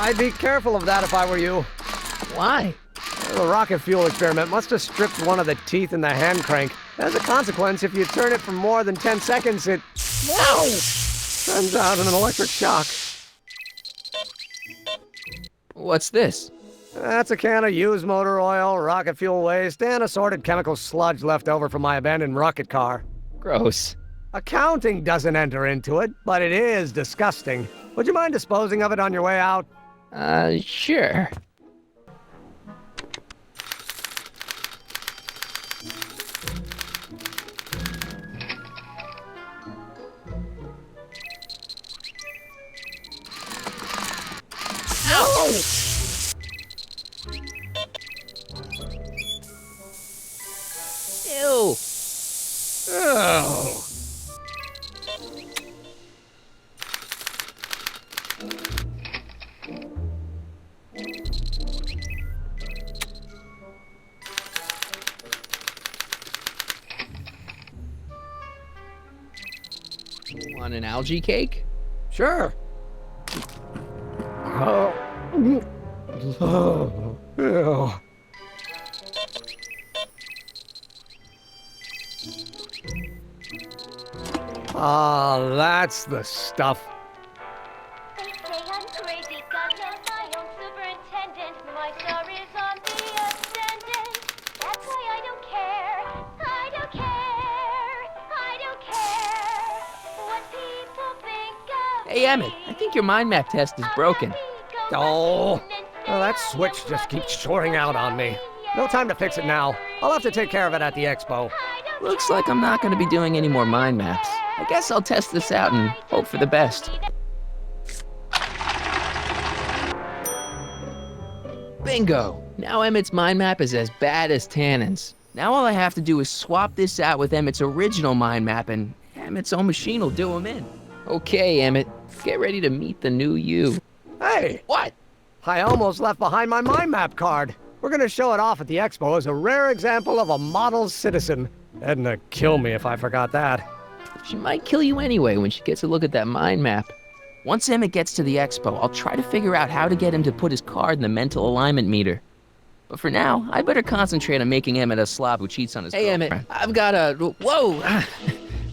I'd be careful of that if I were you. Why? The rocket fuel experiment must have stripped one of the teeth in the hand crank. As a consequence, if you turn it for more than 10 seconds, it... Ow! Sends out an electric shock. What's this? That's a can of used motor oil, rocket fuel waste, and assorted chemical sludge left over from my abandoned rocket car. Gross. Accounting doesn't enter into it, but it is disgusting. Would you mind disposing of it on your way out? Sure. Ow! Ew. Oh. Want an algae cake? Sure. Oh. Ew. Ah, that's the stuff. They say I'm crazy, got no my own superintendent. My star is on the ascendant. That's why I don't care. I don't care. I don't care what people think of Hey, Emmett, me. I think your mind map test is broken. Oh, well, that switch just keeps shoring out on me. No time to fix it now. I'll have to take care of it at the expo. Looks like I'm not going to be doing any more mind maps. I guess I'll test this out and hope for the best. Bingo! Now Emmett's mind map is as bad as Tannen's. Now all I have to do is swap this out with Emmett's original mind map and Emmett's own machine will do him in. Okay, Emmett, get ready to meet the new you. Hey, What? I almost left behind my mind map card. We're gonna show it off at the expo as a rare example of a model citizen. Edna kill me if I forgot that. She might kill you anyway when she gets a look at that mind map. Once Emmett gets to the expo, I'll try to figure out how to get him to put his card in the mental alignment meter. But for now, I better concentrate on making Emmett a slob who cheats on his girlfriend. Emmett, I've got a... Whoa!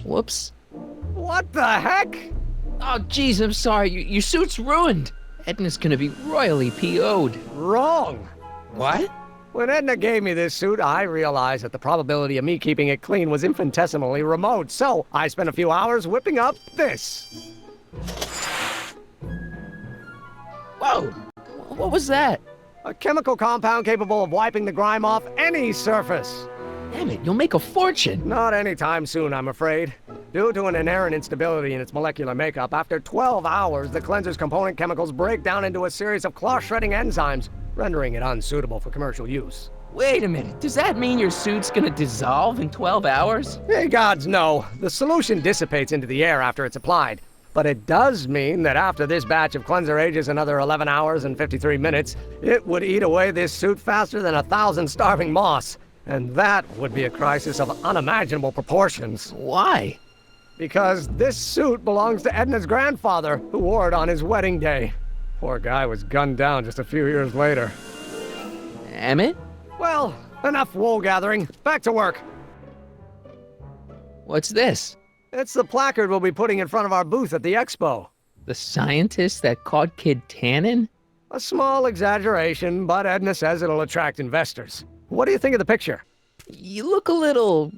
Whoops. What the heck? Oh, jeez, I'm sorry. Your suit's ruined. Edna's gonna be royally PO'd. Wrong. What? When Edna gave me this suit, I realized that the probability of me keeping it clean was infinitesimally remote, so I spent a few hours whipping up this. Whoa! What was that? A chemical compound capable of wiping the grime off any surface. Emmett, you'll make a fortune. Not anytime soon, I'm afraid. Due to an inherent instability in its molecular makeup, after 12 hours, the cleanser's component chemicals break down into a series of cloth-shredding enzymes, rendering it unsuitable for commercial use. Wait a minute, does that mean your suit's gonna dissolve in 12 hours? Hey, gods, no. The solution dissipates into the air after it's applied. But it does mean that after this batch of cleanser ages another 11 hours and 53 minutes, it would eat away this suit faster than 1,000 starving moths. And that would be a crisis of unimaginable proportions. Why? Because this suit belongs to Edna's grandfather, who wore it on his wedding day. Poor guy was gunned down just a few years later. Emmett? Well, enough wool gathering. Back to work. What's this? It's the placard we'll be putting in front of our booth at the expo. The scientist that caught Kid Tannen? A small exaggeration, but Edna says it'll attract investors. What do you think of the picture? You look a little...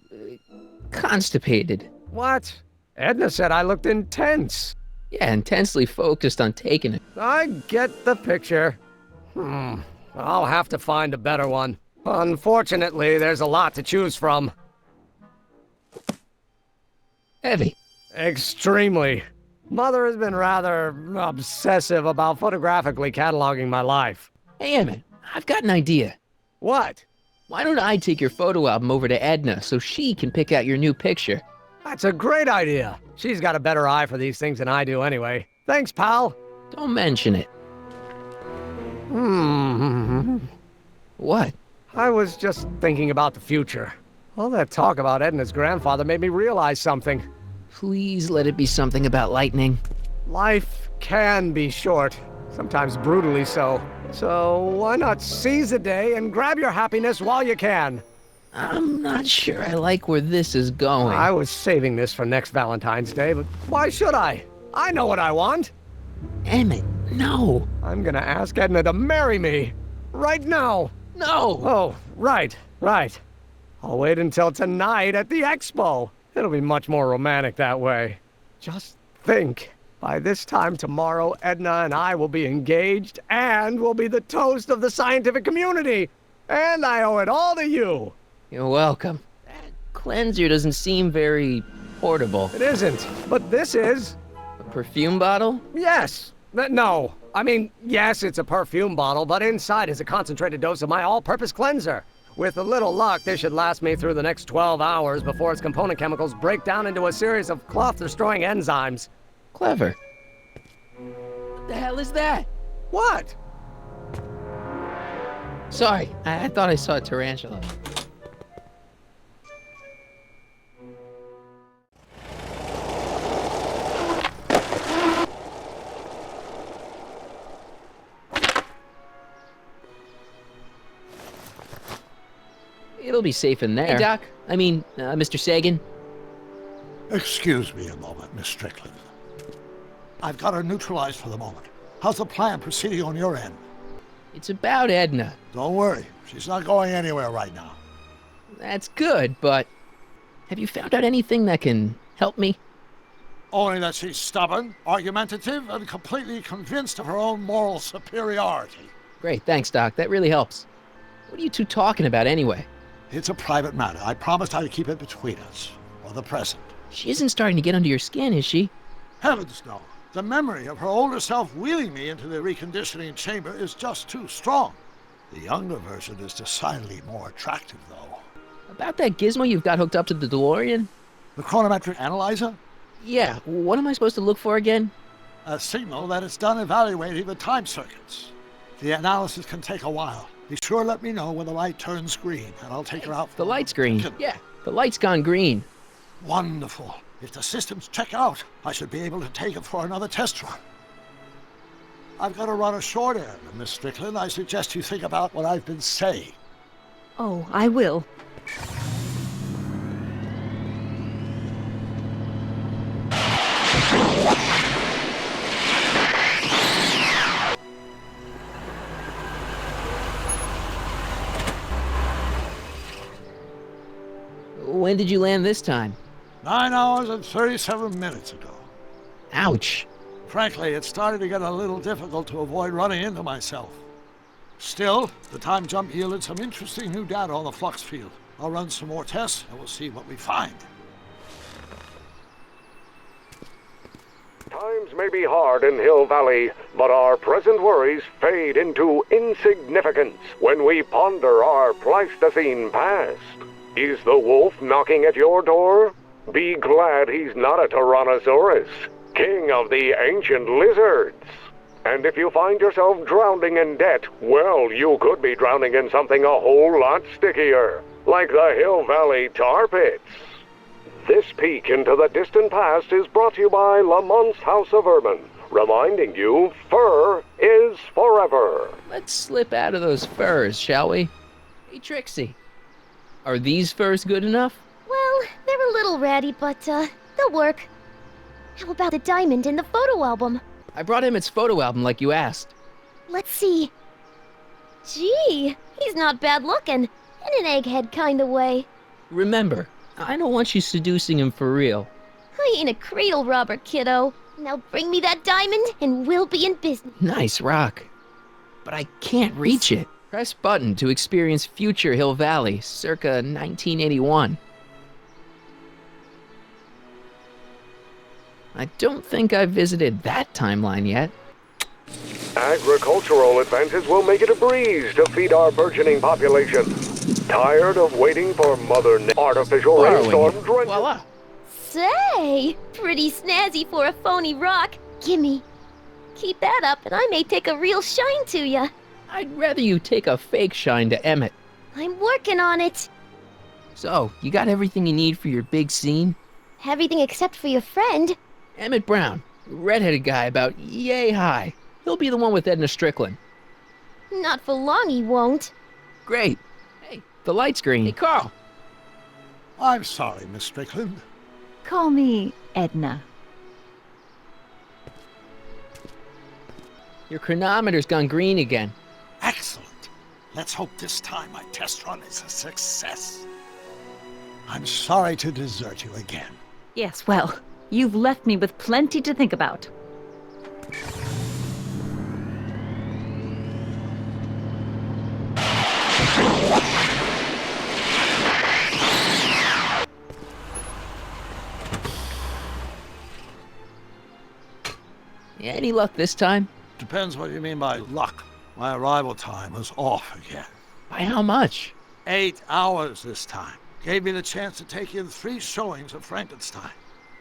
constipated. What? Edna said I looked intense. Yeah, intensely focused on taking it. I get the picture. I'll have to find a better one. Unfortunately, there's a lot to choose from. Heavy. Extremely. Mother has been rather obsessive about photographically cataloging my life. Hey, Emmett, I've got an idea. What? Why don't I take your photo album over to Edna so she can pick out your new picture? That's a great idea. She's got a better eye for these things than I do anyway. Thanks, pal. Don't mention it. What? I was just thinking about the future. All that talk about Edna's grandfather made me realize something. Please let it be something about lightning. Life can be short. sometimes brutally so. So why not seize the day and grab your happiness while you can? I'm not sure I like where this is going. I was saving this for next Valentine's Day, but why should I? I know what I want. Emmett, no. I'm gonna ask Edna to marry me. Right now. No! Oh, right. I'll wait until tonight at the expo. It'll be much more romantic that way. Just think. By this time tomorrow, Edna and I will be engaged and will be the toast of the scientific community. And I owe it all to you. You're welcome. That cleanser doesn't seem very portable. It isn't, but this is. A perfume bottle? Yes. No. I mean, yes, it's a perfume bottle, but inside is a concentrated dose of my all-purpose cleanser. With a little luck, this should last me through the next 12 hours before its component chemicals break down into a series of cloth-destroying enzymes. Clever. What the hell is that? What? Sorry, I thought I saw a tarantula. It'll be safe in there. Hey, Doc. I mean, Mr. Sagan. Excuse me a moment, Miss Strickland. I've got her neutralized for the moment. How's the plan proceeding on your end? It's about Edna. Don't worry, she's not going anywhere right now. That's good, but have you found out anything that can help me? Only that she's stubborn, argumentative, and completely convinced of her own moral superiority. Great, thanks, Doc. That really helps. What are you two talking about anyway? It's a private matter. I promised I'd keep it between us, for the present. She isn't starting to get under your skin, is she? Heavens, no. The memory of her older self wheeling me into the reconditioning chamber is just too strong. The younger version is decidedly more attractive, though. About that gizmo you've got hooked up to the DeLorean? The chronometric analyzer? Yeah, what am I supposed to look for again? A signal that it's done evaluating the time circuits. The analysis can take a while. Be sure to let me know when the light turns green, and I'll take her out for The light's green. Can- Yeah, the light's gone green. Wonderful. If the systems check out, I should be able to take it for another test run. I've got to run a short errand, Miss Strickland. I suggest you think about what I've been saying. Oh, I will. When did you land this time? 9 hours and 37 minutes ago. Ouch. Frankly, it started to get a little difficult to avoid running into myself. Still, the time jump yielded some interesting new data on the flux field. I'll run some more tests and we'll see what we find. Times may be hard in Hill Valley, but our present worries fade into insignificance when we ponder our Pleistocene past. Is the wolf knocking at your door? Be glad he's not a Tyrannosaurus, king of the ancient lizards. And if you find yourself drowning in debt, well, you could be drowning in something a whole lot stickier, like the Hill Valley tar pits. This peek into the distant past is brought to you by Lamont's House of Urban, reminding you fur is forever. Let's slip out of those furs, shall we? Hey, Trixie. Are these furs good enough? Well, they're a little ratty, but, they'll work. How about the diamond in the photo album? I brought Emmett's photo album like you asked. Let's see. Gee, he's not bad looking. In an egghead kind of way. Remember, I don't want you seducing him for real. I ain't a cradle robber, kiddo. Now bring me that diamond and we'll be in business. Nice rock. But I can't reach it. Press button to experience future Hill Valley, circa 1981. I don't think I've visited that timeline yet. Agricultural advances will make it a breeze to feed our burgeoning population. Tired of waiting for artificial rainstorm drenches? Voila! Say, pretty snazzy for a phony rock. Gimme. Keep that up and I may take a real shine to ya. I'd rather you take a fake shine to Emmett. I'm working on it. So, you got everything you need for your big scene? Everything except for your friend. Emmett Brown, redheaded guy about yay high. He'll be the one with Edna Strickland. Not for long, he won't. Great. Hey, the light's green. Hey, Carl. I'm sorry, Miss Strickland. Call me Edna. Your chronometer's gone green again. Excellent. Let's hope this time my test run is a success. I'm sorry to desert you again. Yes, well, you've left me with plenty to think about. Any luck this time? Depends what you mean by luck. My arrival time was off again. By how much? 8 hours this time. Gave me the chance to take in 3 showings of Frankenstein.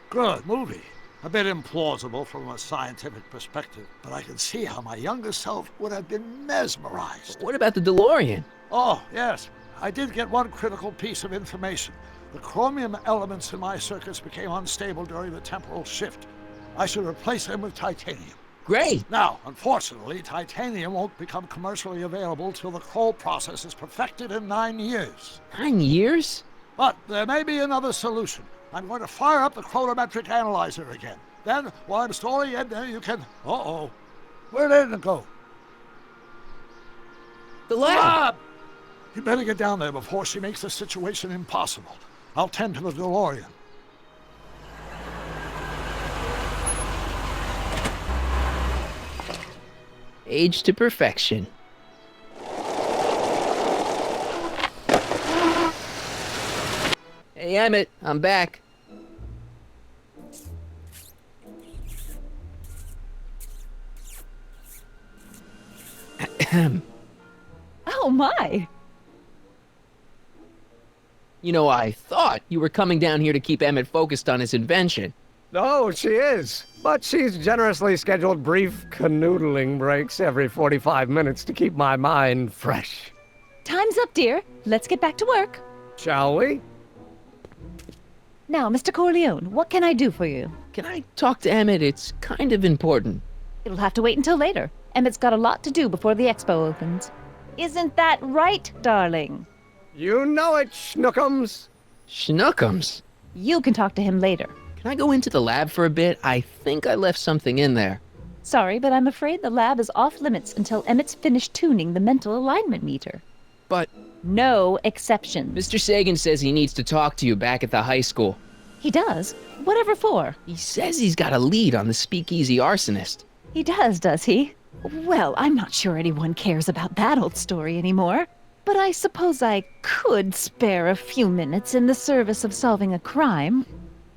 Good movie. A bit implausible from a scientific perspective, but I can see how my younger self would have been mesmerized. What about the DeLorean? Oh, yes. I did get one critical piece of information. The chromium elements in my circuits became unstable during the temporal shift. I should replace them with titanium. Great. Now, unfortunately, titanium won't become commercially available till the Kroll process is perfected in 9 years. 9 years? But there may be another solution. I'm going to fire up the chronometric analyzer again. Then, while I'm stalling Edna, you can... Uh-oh. Where did Edna go? The lab! You better get down there before she makes the situation impossible. I'll tend to the DeLorean. Age to perfection. Hey, Emmett, I'm back. Oh my! You know, I thought you were coming down here to keep Emmett focused on his invention. Oh, she is. But she's generously scheduled brief canoodling breaks every 45 minutes to keep my mind fresh. Time's up, dear. Let's get back to work. Shall we? Now, Mr. Corleone, what can I do for you? Can I talk to Emmett? It's kind of important. It'll have to wait until later. Emmett's got a lot to do before the expo opens. Isn't that right, darling? You know it, Schnookums. Schnookums? You can talk to him later. Can I go into the lab for a bit? I think I left something in there. Sorry, but I'm afraid the lab is off limits until Emmett's finished tuning the mental alignment meter. But No exceptions. Mr. Sagan says he needs to talk to you back at the high school. He does? Whatever for? He says he's got a lead on the speakeasy arsonist. He does he? Well, I'm not sure anyone cares about that old story anymore. But I suppose I could spare a few minutes in the service of solving a crime.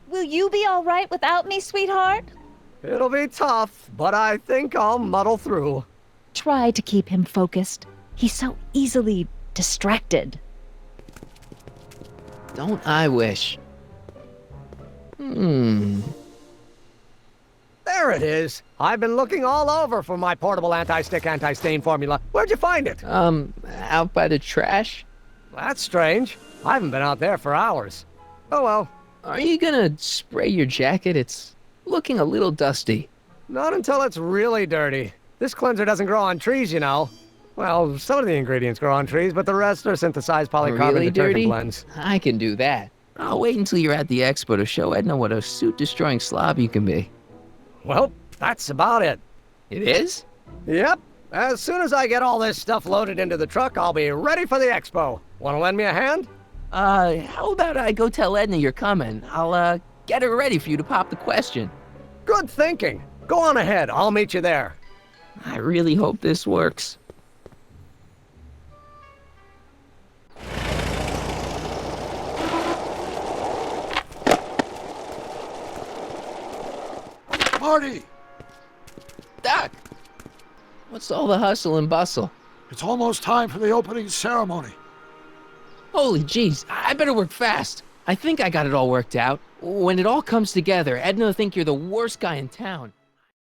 Will you be all right without me, sweetheart? It'll be tough, but I think I'll muddle through. Try to keep him focused. He's so easily distracted. Don't I wish? There it is. I've been looking all over for my portable anti-stick, anti-stain formula. Where'd you find it? Out by the trash? That's strange. I haven't been out there for hours. Oh well. Are you gonna spray your jacket? It's looking a little dusty. Not until it's really dirty. This cleanser doesn't grow on trees, you know. Well, some of the ingredients grow on trees, but the rest are synthesized polycarbonate Really detergent dirty? blends. I can do that. I'll wait until you're at the expo to show Edna what a suit-destroying slob you can be. Well, that's about it. It is? Yep. As soon as I get all this stuff loaded into the truck, I'll be ready for the expo. Want to lend me a hand? How about I go tell Edna you're coming? I'll, get her ready for you to pop the question. Good thinking. Go on ahead. I'll meet you there. I really hope this works. Marty! Doc! What's all the hustle and bustle? It's almost time for the opening ceremony. Holy jeez, I better work fast. I think I got it all worked out. When it all comes together, Edna will think you're the worst guy in town.